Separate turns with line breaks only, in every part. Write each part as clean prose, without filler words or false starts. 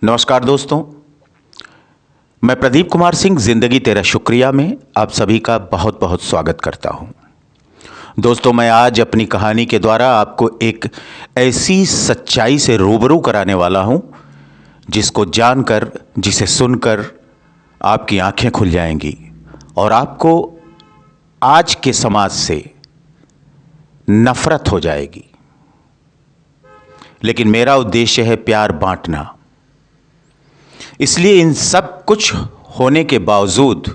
नमस्कार दोस्तों, मैं प्रदीप कुमार सिंह जिंदगी तेरा शुक्रिया में आप सभी का बहुत बहुत स्वागत करता हूं। दोस्तों, मैं आज अपनी कहानी के द्वारा आपको एक ऐसी सच्चाई से रूबरू कराने वाला हूं जिसको जानकर, जिसे सुनकर आपकी आंखें खुल जाएंगी और आपको आज के समाज से नफरत हो जाएगी। लेकिन मेरा उद्देश्य है प्यार बांटना। इसलिए इन सब कुछ होने के बावजूद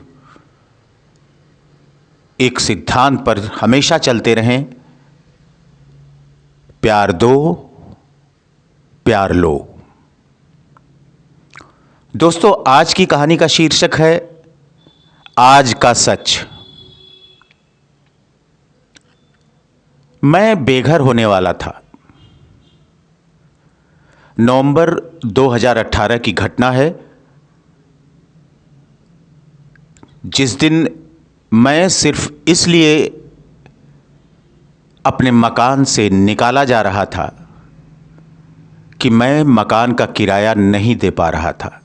एक सिद्धांत पर हमेशा चलते रहें, प्यार दो, प्यार लो। दोस्तों, आज की कहानी का शीर्षक है आज का सच। मैं बेघर होने वाला था। नवंबर 2018 की घटना है, जिस दिन मैं सिर्फ इसलिए अपने मकान से निकाला जा रहा था कि मैं मकान का किराया नहीं दे पा रहा था।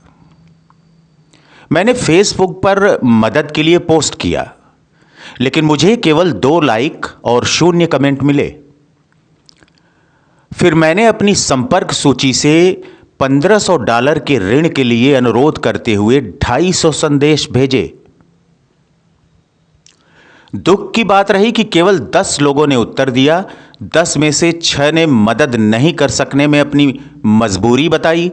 मैंने फेसबुक पर मदद के लिए पोस्ट किया, लेकिन मुझे केवल 2 लाइक और 0 कमेंट मिले। फिर मैंने अपनी संपर्क सूची से $1500 के ऋण के लिए अनुरोध करते हुए 250 संदेश भेजे। दुख की बात रही कि केवल 10 लोगों ने उत्तर दिया। 10 में से 6 ने मदद नहीं कर सकने में अपनी मजबूरी बताई।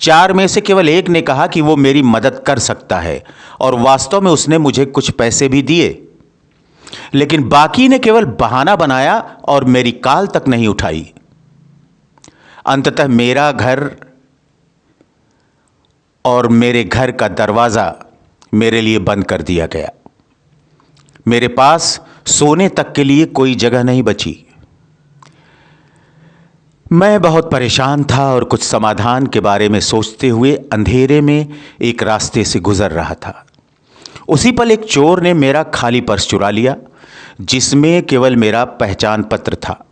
4 में से केवल 1 ने कहा कि वो मेरी मदद कर सकता है और वास्तव में उसने मुझे कुछ पैसे भी दिए। लेकिन बाकी ने केवल बहाना बनाया और मेरी कॉल तक नहीं उठाई। अंततः मेरा घर और मेरे घर का दरवाजा मेरे लिए बंद कर दिया गया। मेरे पास सोने तक के लिए कोई जगह नहीं बची। मैं बहुत परेशान था और कुछ समाधान के बारे में सोचते हुए अंधेरे में एक रास्ते से गुजर रहा था। उसी पल एक चोर ने मेरा खाली पर्स चुरा लिया, जिसमें केवल मेरा पहचान पत्र था।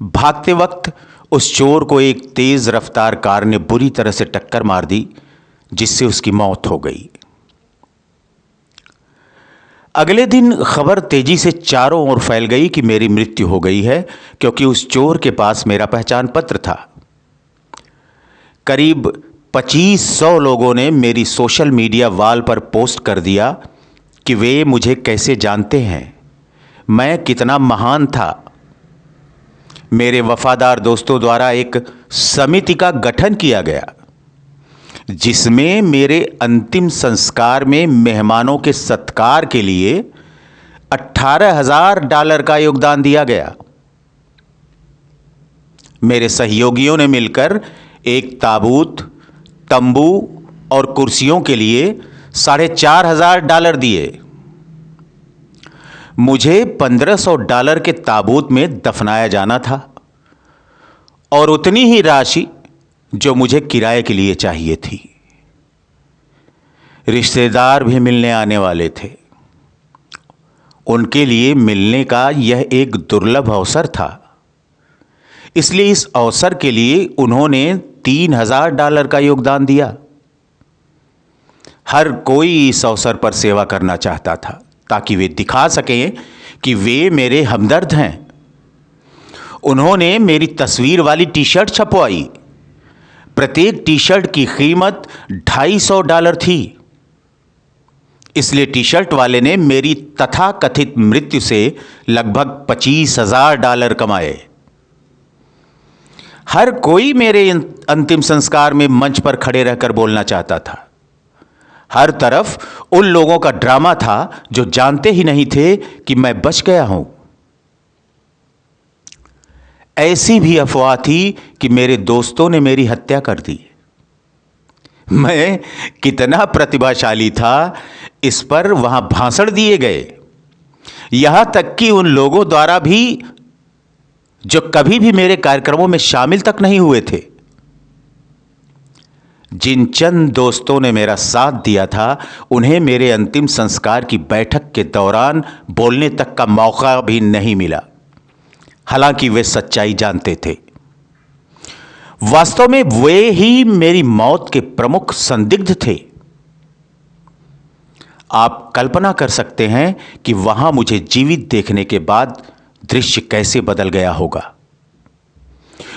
भागते वक्त उस चोर को एक तेज रफ्तार कार ने बुरी तरह से टक्कर मार दी, जिससे उसकी मौत हो गई। अगले दिन खबर तेजी से चारों ओर फैल गई कि मेरी मृत्यु हो गई है, क्योंकि उस चोर के पास मेरा पहचान पत्र था। करीब 2500 लोगों ने मेरी सोशल मीडिया वॉल पर पोस्ट कर दिया कि वे मुझे कैसे जानते हैं, मैं कितना महान था। मेरे वफादार दोस्तों द्वारा एक समिति का गठन किया गया, जिसमें मेरे अंतिम संस्कार में मेहमानों के सत्कार के लिए $18,000 का योगदान दिया गया। मेरे सहयोगियों ने मिलकर एक ताबूत, तंबू और कुर्सियों के लिए $4,500 दिए। मुझे $1,500 के ताबूत में दफनाया जाना था और उतनी ही राशि जो मुझे किराए के लिए चाहिए थी। रिश्तेदार भी मिलने आने वाले थे। उनके लिए मिलने का यह एक दुर्लभ अवसर था, इसलिए इस अवसर के लिए उन्होंने $3,000 का योगदान दिया। हर कोई इस अवसर पर सेवा करना चाहता था, ताकि वे दिखा सकें कि वे मेरे हमदर्द हैं। उन्होंने मेरी तस्वीर वाली टी शर्ट छपवाई। प्रत्येक टी शर्ट की कीमत $250 थी। इसलिए टी शर्ट वाले ने मेरी तथाकथित मृत्यु से लगभग $25,000 कमाए। हर कोई मेरे अंतिम संस्कार में मंच पर खड़े रहकर बोलना चाहता था। हर तरफ उन लोगों का ड्रामा था जो जानते ही नहीं थे कि मैं बच गया हूं। ऐसी भी अफवाह थी कि मेरे दोस्तों ने मेरी हत्या कर दी। मैं कितना प्रतिभाशाली था, इस पर वहां भाषण दिए गए। यहां तक कि उन लोगों द्वारा भी जो कभी भी मेरे कार्यक्रमों में शामिल तक नहीं हुए थे। जिन चंद दोस्तों ने मेरा साथ दिया था, उन्हें मेरे अंतिम संस्कार की बैठक के दौरान बोलने तक का मौका भी नहीं मिला। हालांकि वे सच्चाई जानते थे। वास्तव में वे ही मेरी मौत के प्रमुख संदिग्ध थे। आप कल्पना कर सकते हैं कि वहां मुझे जीवित देखने के बाद दृश्य कैसे बदल गया होगा।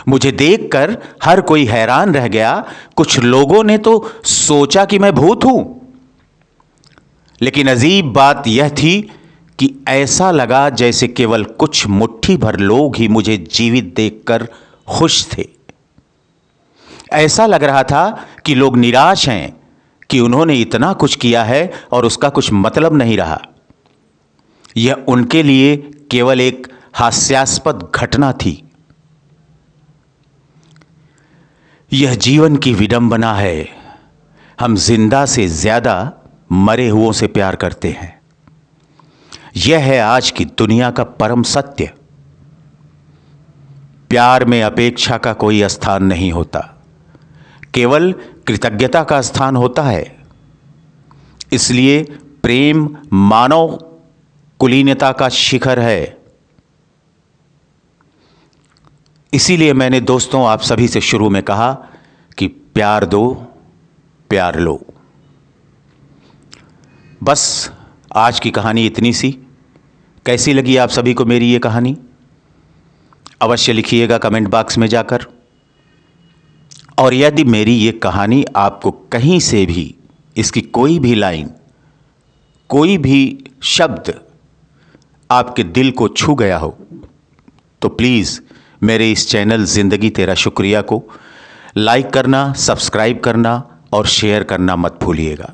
मुझे देखकर हर कोई हैरान रह गया। कुछ लोगों ने तो सोचा कि मैं भूत हूं। लेकिन अजीब बात यह थी कि ऐसा लगा जैसे केवल कुछ मुट्ठी भर लोग ही मुझे जीवित देखकर खुश थे। ऐसा लग रहा था कि लोग निराश हैं कि उन्होंने इतना कुछ किया है और उसका कुछ मतलब नहीं रहा। यह उनके लिए केवल एक हास्यास्पद घटना थी। यह जीवन की विडंबना है। हम जिंदा से ज्यादा मरे हुओं से प्यार करते हैं। यह है आज की दुनिया का परम सत्य। प्यार में अपेक्षा का कोई स्थान नहीं होता, केवल कृतज्ञता का स्थान होता है। इसलिए प्रेम मानव कुलीनता का शिखर है। इसीलिए मैंने दोस्तों आप सभी से शुरू में कहा कि प्यार दो, प्यार लो। बस आज की कहानी इतनी सी। कैसी लगी आप सभी को मेरी ये कहानी? अवश्य लिखिएगा कमेंट बॉक्स में जाकर। और यदि मेरी ये कहानी आपको कहीं से भी, इसकी कोई भी लाइन, कोई भी शब्द आपके दिल को छू गया हो, तो प्लीज़ मेरे इस चैनल ज़िंदगी तेरा शुक्रिया को लाइक करना, सब्सक्राइब करना और शेयर करना मत भूलिएगा।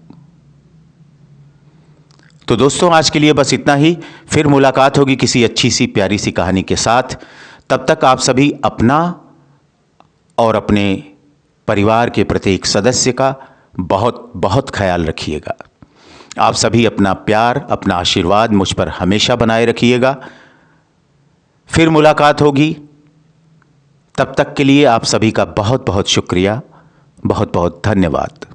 तो दोस्तों आज के लिए बस इतना ही। फिर मुलाकात होगी किसी अच्छी सी प्यारी सी कहानी के साथ। तब तक आप सभी अपना और अपने परिवार के प्रत्येक सदस्य का बहुत बहुत ख्याल रखिएगा। आप सभी अपना प्यार, अपना आशीर्वाद मुझ पर हमेशा बनाए रखिएगा। फिर मुलाकात होगी। तब तक के लिए आप सभी का बहुत बहुत शुक्रिया, बहुत बहुत धन्यवाद।